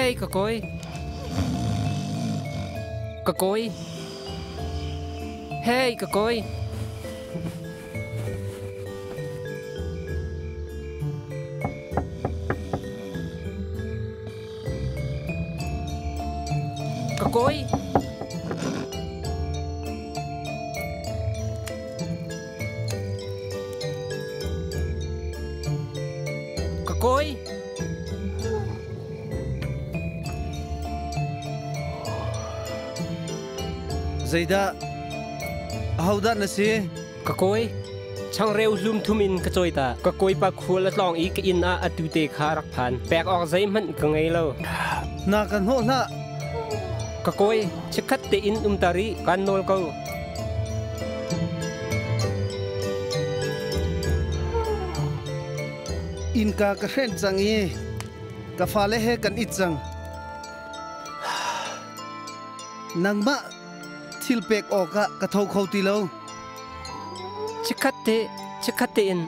Hey, kakoi. Kakoi. Hey, kakoi. Kakoi. Kakoi. Zaida, howda nasi? Kakoi. Chang reu lum thumin kachoi ta. Kakoi pa khul atlong I ka in a atute kharak phan. Pek ok zai man ka ngei lo. Na kan ho na. Kakoi, chikat te in tari kan nol kau. Inka ka khen changi. Ka fale he kan itchang. Nangma thil pek oka ka thau khau ti lo. Chikat te in.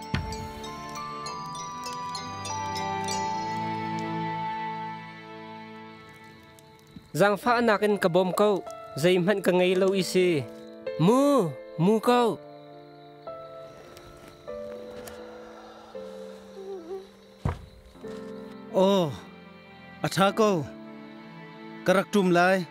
Giang pha nakin ka bom kau. Zai man ka ngei lo isi. Mu kau. Oh, acha ko. Karak tum lai.